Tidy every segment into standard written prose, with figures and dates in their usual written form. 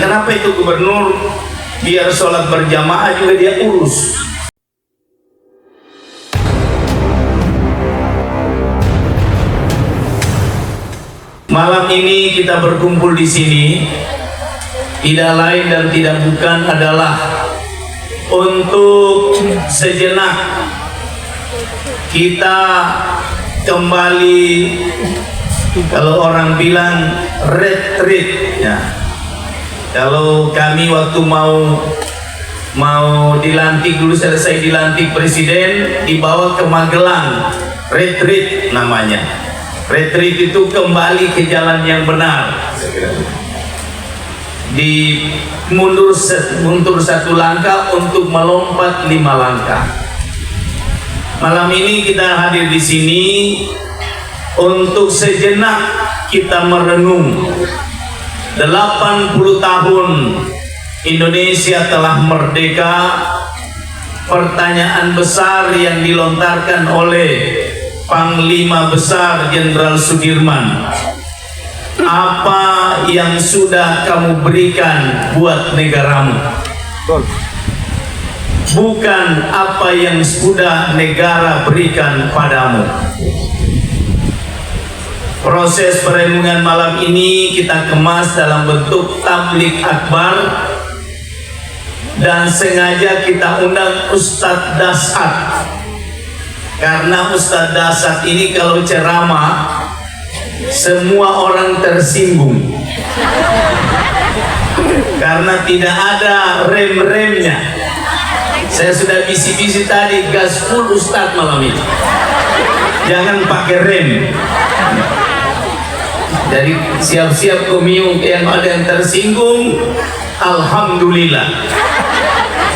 Kenapa itu gubernur biar sholat berjamaah juga dia urus? Malam ini kita berkumpul di sini tidak lain dan tidak bukan adalah untuk sejenak kita kembali, kalau orang bilang retreat ya. Kalau kami waktu mau dilantik dulu, selesai dilantik presiden, dibawa ke Magelang, retreat namanya. Retreat itu kembali ke jalan yang benar. Mundur satu langkah untuk melompat 5 langkah. Malam ini kita hadir di sini untuk sejenak kita merenung 80 tahun Indonesia telah merdeka. Pertanyaan besar yang dilontarkan oleh Panglima Besar Jenderal Sudirman, apa yang sudah kamu berikan buat negaramu? Bukan apa yang sudah negara berikan padamu. Proses perenungan malam ini kita kemas dalam bentuk tablik akbar, dan sengaja kita undang Ustadz Dasat, karena Ustadz Dasat ini kalau ceramah semua orang tersinggung karena tidak ada rem-remnya. Saya sudah bisi-bisi tadi, gas full Ustadz malam ini, jangan pakai rem. Jadi siap-siap komium yang ada yang tersinggung, alhamdulillah.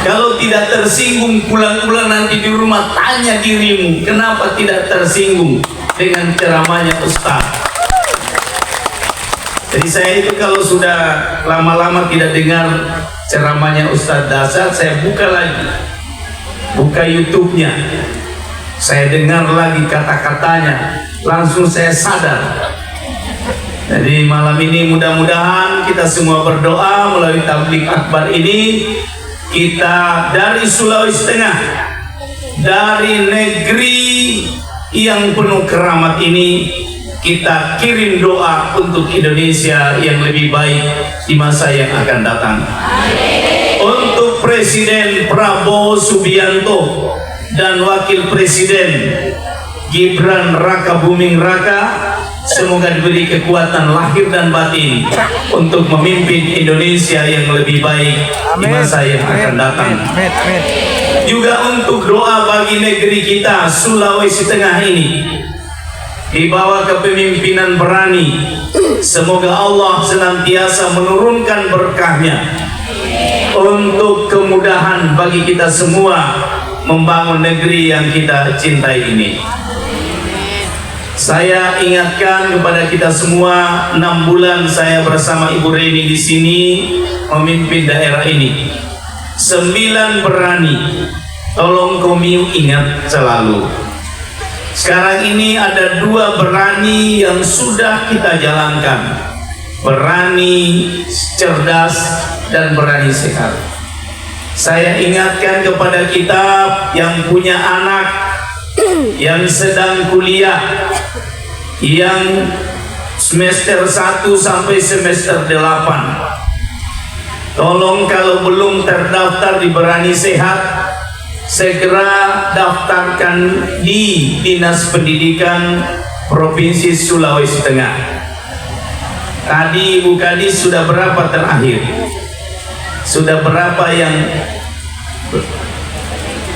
Kalau tidak tersinggung, pulang-pulang nanti di rumah tanya dirimu, kenapa tidak tersinggung dengan ceramahnya Ustaz. Jadi saya itu kalau sudah lama-lama tidak dengar ceramahnya Ustaz Dasat, saya buka lagi, buka YouTube-nya, saya dengar lagi kata-katanya, langsung saya sadar. Jadi malam ini mudah-mudahan kita semua berdoa melalui tablik akbar ini, kita dari Sulawesi Tengah, dari negeri yang penuh keramat ini, kita kirim doa untuk Indonesia yang lebih baik di masa yang akan datang. Untuk Presiden Prabowo Subianto dan Wakil Presiden Gibran Raka Buming Raka, semoga diberi kekuatan lahir dan batin untuk memimpin Indonesia yang lebih baik di masa yang akan datang. Juga untuk doa bagi negeri kita Sulawesi Tengah ini, di bawah kepemimpinan berani, semoga Allah senantiasa menurunkan berkahnya untuk kemudahan bagi kita semua membangun negeri yang kita cintai ini. Saya ingatkan kepada kita semua, 6 bulan saya bersama Ibu Reni di sini memimpin daerah ini. 9 berani, tolong komiu ingat selalu. Sekarang ini ada 2 berani yang sudah kita jalankan, berani cerdas dan berani sehat. Saya ingatkan kepada kita yang punya anak yang sedang kuliah, yang semester 1 sampai semester 8, tolong kalau belum terdaftar di Berani Sehat, segera daftarkan di Dinas Pendidikan Provinsi Sulawesi Tengah. Tadi Ibu Kadis sudah berapa terakhir? Sudah berapa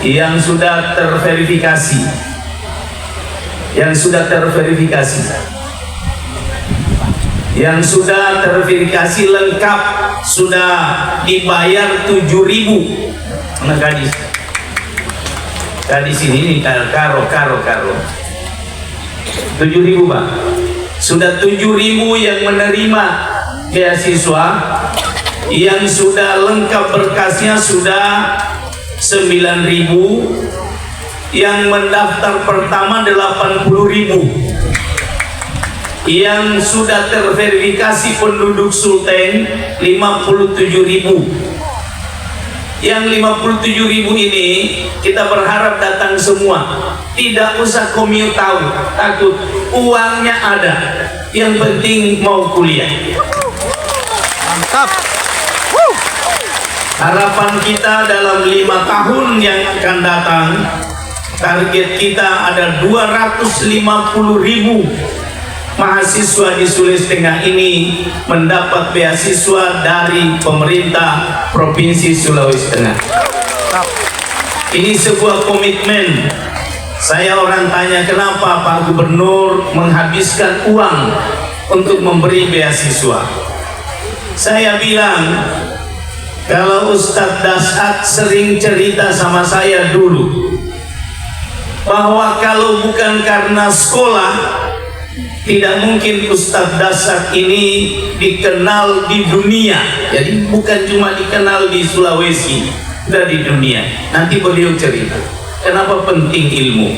yang sudah terverifikasi? Yang sudah terverifikasi, yang sudah terverifikasi lengkap, sudah dibayar 7.000. Mana gadis? Gadis ini karo 7.000 Pak. Sudah 7.000 yang menerima beasiswa, yang sudah lengkap berkasnya sudah 9.000, yang mendaftar pertama 80.000. yang sudah terverifikasi penduduk Sulteng 57.000. Yang 57.000 ini kita berharap datang semua, tidak usah commute takut, uangnya ada, yang penting mau kuliah. Mantap. Harapan kita dalam 5 tahun yang akan datang, target kita ada 250.000 mahasiswa di Sulawesi Tengah ini mendapat beasiswa dari pemerintah Provinsi Sulawesi Tengah. Ini sebuah komitmen. Saya orang tanya, kenapa Pak Gubernur menghabiskan uang untuk memberi beasiswa? Saya bilang, kalau Ustadz Dasat sering cerita sama saya dulu, bahwa kalau bukan karena sekolah, tidak mungkin Ustadz Dasat ini dikenal di dunia. Jadi bukan cuma dikenal di Sulawesi, sudah di dunia. Nanti beliau cerita kenapa penting ilmu.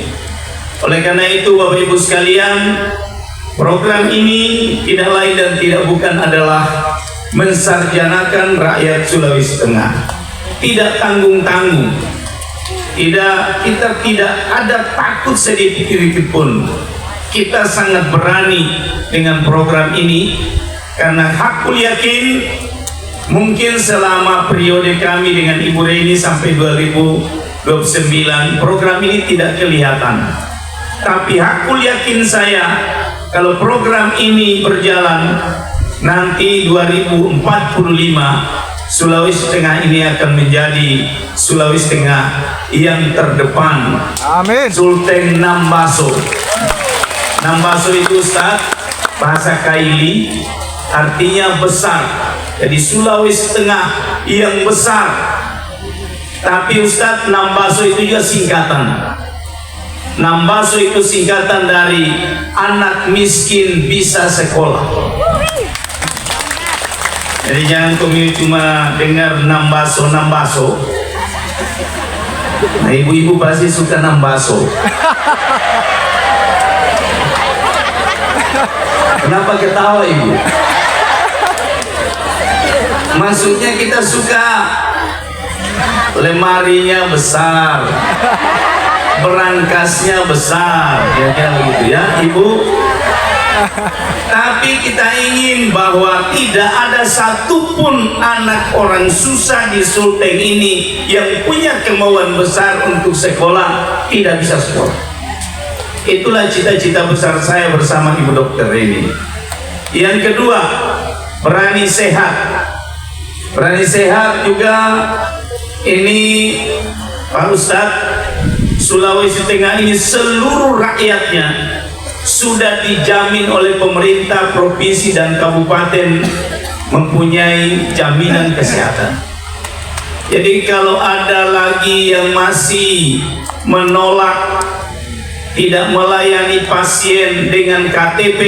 Oleh karena itu Bapak Ibu sekalian, program ini tidak lain dan tidak bukan adalah mensarjanakan rakyat Sulawesi Tengah. Tidak tanggung-tanggung. Kita tidak ada takut sedikit pun. Kita sangat berani dengan program ini karena hakul yakin mungkin selama periode kami dengan Ibu Reni sampai 2029 program ini tidak kelihatan, tapi hakul yakin saya kalau program ini berjalan nanti 2045 Sulawesi Tengah ini akan menjadi Sulawesi Tengah yang terdepan. Amin. Sulteng Nambaso. Nambaso itu Ustaz, bahasa Kaili artinya besar. Jadi Sulawesi Tengah yang besar. Tapi Ustaz, Nambaso itu juga singkatan. Nambaso itu singkatan dari anak miskin bisa sekolah. Jadi jangan kamu cuma dengar Nambaso. Nah, ibu-ibu pasti suka Nambaso. Kenapa ketawa ibu? Maksudnya kita suka lemarinya besar, berangkasnya besar, ya kan begitu ya ibu. Tapi kita ingin bahwa tidak ada satupun anak orang susah di Sulteng ini yang punya kemauan besar untuk sekolah tidak bisa sekolah. Itulah cita-cita besar saya bersama Ibu Dokter ini. Yang kedua, berani sehat. Berani sehat juga ini Pak Ustadz, Sulawesi Tengah ini seluruh rakyatnya sudah dijamin oleh pemerintah provinsi dan kabupaten mempunyai jaminan kesehatan. Jadi kalau ada lagi yang masih menolak, tidak melayani pasien dengan KTP,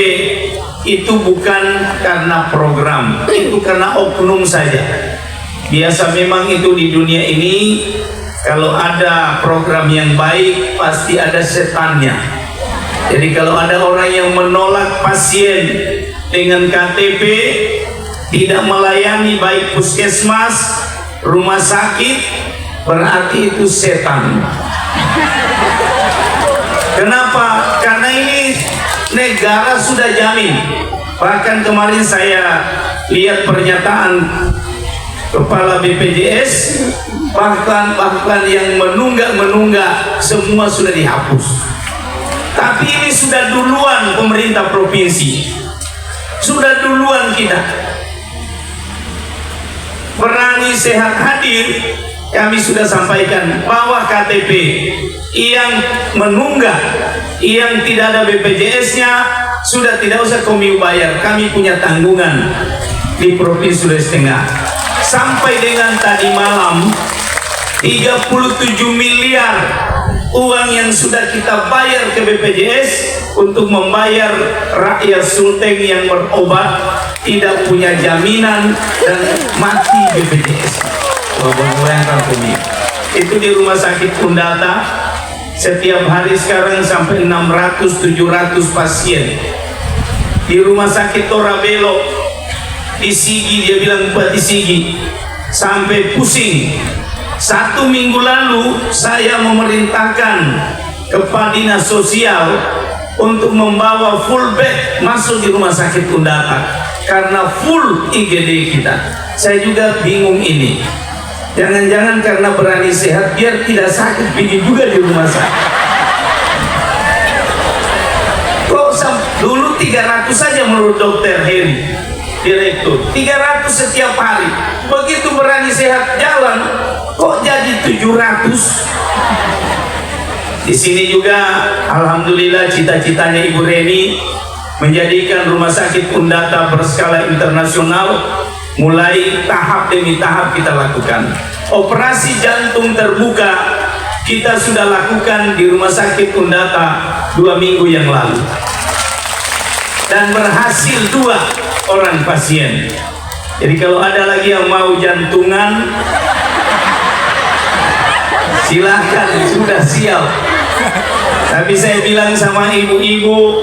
itu bukan karena program, itu karena oknum saja. Biasa memang itu di dunia ini, kalau ada program yang baik pasti ada setannya. Jadi kalau ada orang yang menolak pasien dengan KTP, tidak melayani baik puskesmas, rumah sakit, berarti itu setan. Kenapa? Karena ini negara sudah jamin. Bahkan kemarin saya lihat pernyataan Kepala BPJS, bahkan yang menunggak semua sudah dihapus. Tapi ini sudah duluan pemerintah provinsi, sudah duluan kita. Berani sehat hadir, kami sudah sampaikan bahwa KTP yang menunggak, yang tidak ada BPJS-nya, sudah tidak usah kami bayar. Kami punya tanggungan di Provinsi Sulawesi Tengah. Sampai dengan tadi malam 37 miliar uang yang sudah kita bayar ke BPJS untuk membayar rakyat Sulteng yang berobat tidak punya jaminan dan mati BPJS. Bayangkan itu di rumah sakit Undata setiap hari sekarang sampai 600-700 pasien di rumah sakit Torabelo di Sigi, dia bilang Bupati Sigi sampai pusing. 1 minggu lalu saya memerintahkan kepada dinas sosial untuk membawa full bed masuk di rumah sakit Undata karena full IGD kita. Saya juga bingung ini, jangan-jangan karena berani sehat biar tidak sakit pergi juga di rumah sakit. Kok dulu 300 saja menurut dokter Heri, direktur, 300 setiap hari. Begitu berani sehat jalan kok jadi 700. Di sini juga alhamdulillah cita-citanya Ibu Reni menjadikan rumah sakit Undata berskala internasional. Mulai tahap demi tahap kita lakukan. Operasi jantung terbuka kita sudah lakukan di rumah sakit Undata 2 minggu yang lalu dan berhasil 2 orang pasien. Jadi kalau ada lagi yang mau jantungan silahkan, sudah siap. Tapi saya bilang sama ibu-ibu,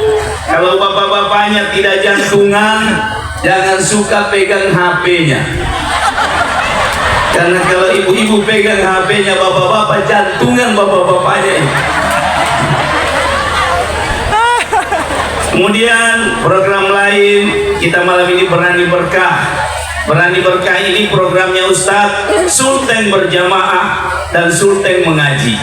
kalau bapak-bapaknya tidak jantungan, jangan suka pegang HP-nya. Karena kalau ibu-ibu pegang HP-nya bapak-bapak, jantungan bapak-bapaknya ini. Kemudian program lain kita malam ini Berani Berkah. Berani Berkah ini programnya Ustadz Sultan Berjamaah dan Sultan Mengaji.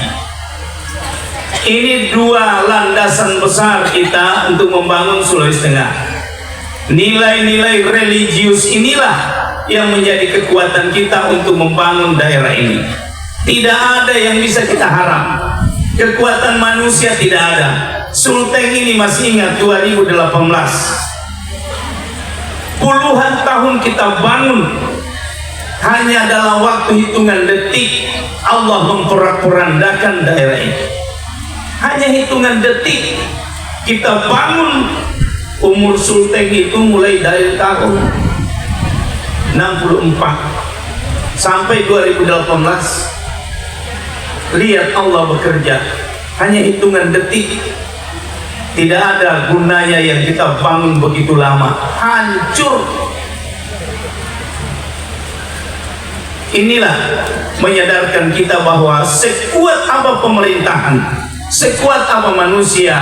Ini 2 landasan besar kita untuk membangun Sulawesi Tengah. Nilai-nilai religius inilah yang menjadi kekuatan kita untuk membangun daerah ini. Tidak ada yang bisa kita harap. Kekuatan manusia tidak ada. Sultan ini masih ingat 2018. Puluhan tahun kita bangun, hanya dalam waktu hitungan detik Allah memporak-porandakan daerah ini. Hanya hitungan detik kita bangun. Umur Sultan itu mulai dari tahun 64 sampai 2018. Lihat Allah bekerja, hanya hitungan detik. Tidak ada gunanya yang kita bangun begitu lama, hancur. Inilah menyadarkan kita bahwa sekuat apa pemerintahan, sekuat apa manusia,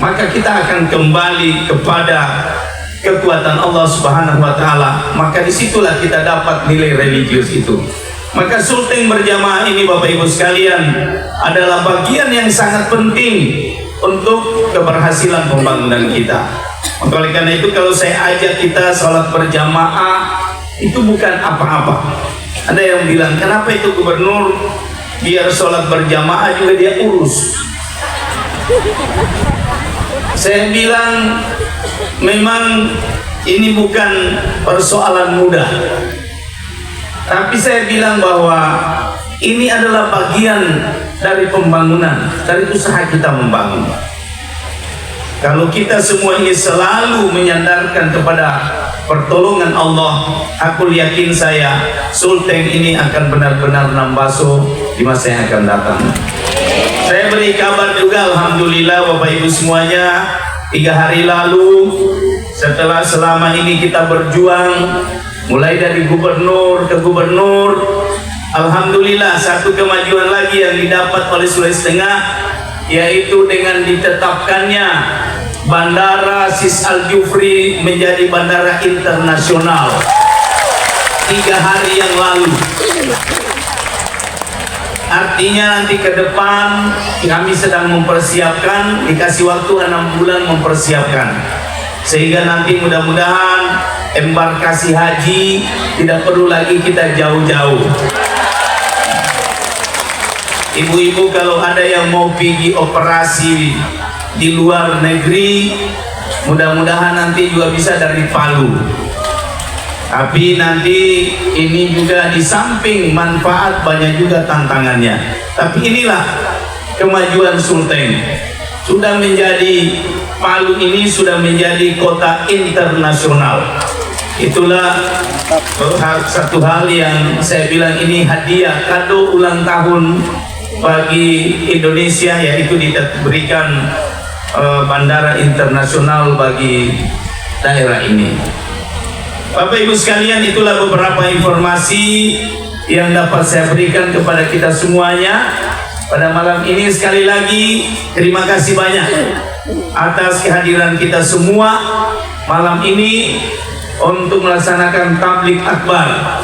maka kita akan kembali kepada kekuatan Allah Subhanahu wa Ta'ala. Maka disitulah kita dapat nilai religius itu. Maka Sultan Berjamaah ini Bapak Ibu sekalian adalah bagian yang sangat penting untuk keberhasilan pembangunan kita. Oleh karena itu kalau saya ajak kita sholat berjamaah itu bukan apa-apa. Ada yang bilang kenapa itu gubernur biar sholat berjamaah juga dia urus. Saya bilang memang ini bukan persoalan mudah, tapi saya bilang bahwa ini adalah bagian dari pembangunan, dari usaha kita membangun. Kalau kita semua ini selalu menyandarkan kepada pertolongan Allah, aku yakin saya Sultan ini akan benar-benar nambaso di masa yang akan datang. Saya beri kabar juga alhamdulillah Bapak Ibu semuanya, 3 hari lalu setelah selama ini kita berjuang mulai dari gubernur ke gubernur, alhamdulillah satu kemajuan lagi yang didapat oleh Sulawesi Tengah, yaitu dengan ditetapkannya Bandara Sis Al Jufri menjadi bandara internasional 3 hari yang lalu. Artinya nanti ke depan kami sedang mempersiapkan, dikasih waktu 6 bulan mempersiapkan, sehingga nanti mudah-mudahan embarkasi haji tidak perlu lagi kita jauh-jauh. Ibu-ibu kalau ada yang mau pergi operasi di luar negeri, mudah-mudahan nanti juga bisa dari Palu. Tapi nanti ini juga di samping manfaat banyak juga tantangannya. Tapi inilah kemajuan Sultan. Sudah menjadi, Palu ini sudah menjadi kota internasional. Itulah satu hal yang saya bilang ini hadiah kado ulang tahun bagi Indonesia, yaitu diberikan bandara internasional bagi daerah ini. Bapak Ibu sekalian, itulah beberapa informasi yang dapat saya berikan kepada kita semuanya pada malam ini. Sekali lagi terima kasih banyak atas kehadiran kita semua malam ini untuk melaksanakan tabligh akbar.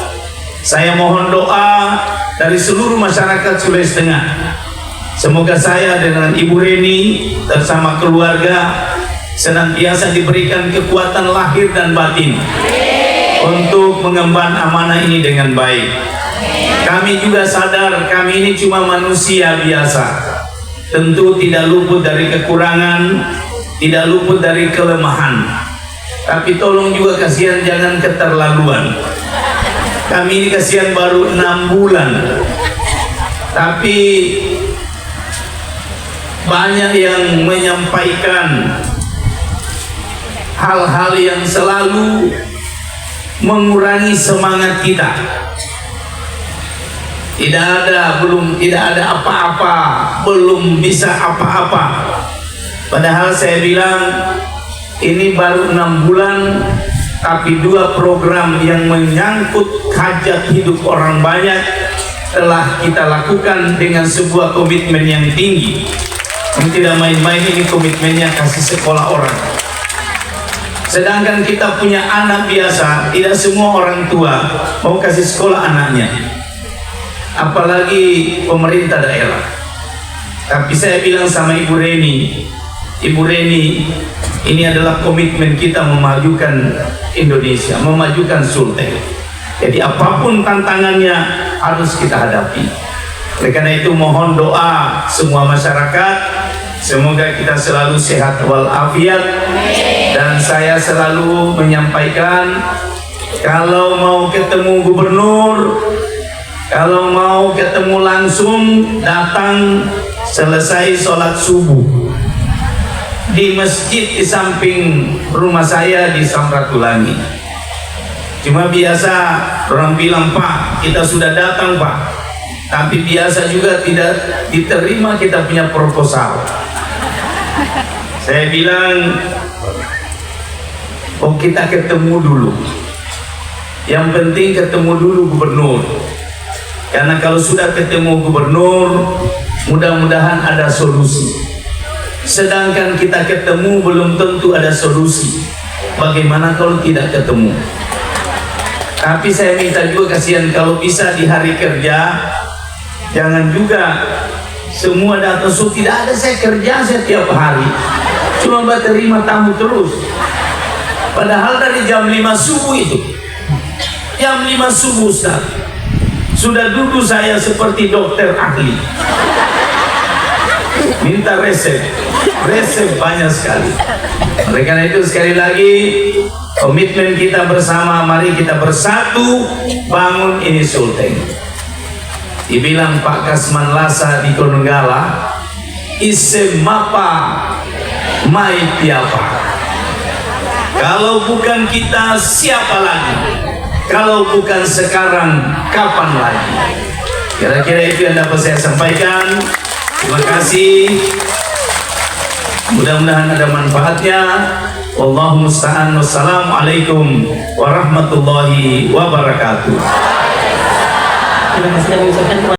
Saya mohon doa dari seluruh masyarakat Sulawesi Tengah. Semoga saya dengan Ibu Reni bersama keluarga senantiasa diberikan kekuatan lahir dan batin untuk mengemban amanah ini dengan baik. Kami juga sadar kami ini cuma manusia biasa, tentu tidak luput dari kekurangan, tidak luput dari kelemahan. Tapi tolong juga kasihan jangan keterlaluan. Kami ini kasihan baru 6 bulan, tapi banyak yang menyampaikan hal-hal yang selalu mengurangi semangat kita. Tidak ada apa-apa, belum bisa apa-apa. Padahal saya bilang ini baru 6 bulan, tapi 2 program yang menyangkut hajat hidup orang banyak telah kita lakukan dengan sebuah komitmen yang tinggi. Ini tidak main-main, ini komitmennya kasih sekolah orang. Sedangkan kita punya anak biasa, tidak semua orang tua mau kasih sekolah anaknya, apalagi pemerintah daerah. Tapi saya bilang sama Ibu Reni, ini adalah komitmen kita memajukan Indonesia, memajukan Sulteng. Jadi apapun tantangannya harus kita hadapi. Oleh karena itu mohon doa semua masyarakat, semoga kita selalu sehat walafiat. Dan saya selalu menyampaikan, kalau mau ketemu gubernur, kalau mau ketemu langsung, datang selesai sholat subuh di masjid di samping rumah saya di Samratulangi. Cuma biasa orang bilang, Pak, kita sudah datang Pak, tapi biasa juga tidak diterima kita punya proposal. Saya bilang, oh kita ketemu dulu. Yang penting ketemu dulu gubernur. Karena kalau sudah ketemu gubernur, mudah-mudahan ada solusi. Sedangkan kita ketemu belum tentu ada solusi. Bagaimana kalau tidak ketemu? Tapi saya minta juga kasihan kalau bisa di hari kerja, jangan juga semua datang. So, tidak ada saya kerja setiap hari, cuma terima tamu terus. Padahal dari jam 5 subuh itu, jam 5 subuh Ustaz, sudah duduk saya seperti dokter ahli, minta resep banyak sekali. Oleh karena itu sekali lagi komitmen kita bersama, mari kita bersatu bangun ini Sulteng. Dibilang Pak Kasman Lasa di Kononggala, ise mapa mai tiapa. Kalau bukan kita siapa lagi? Kalau bukan sekarang kapan lagi? Kira-kira itu yang dapat saya sampaikan. Terima kasih. Mudah-mudahan ada manfaatnya. Wallahu musta'an. Wassalamualaikum warahmatullahi wabarakatuh. Terima kasih kami ucapkan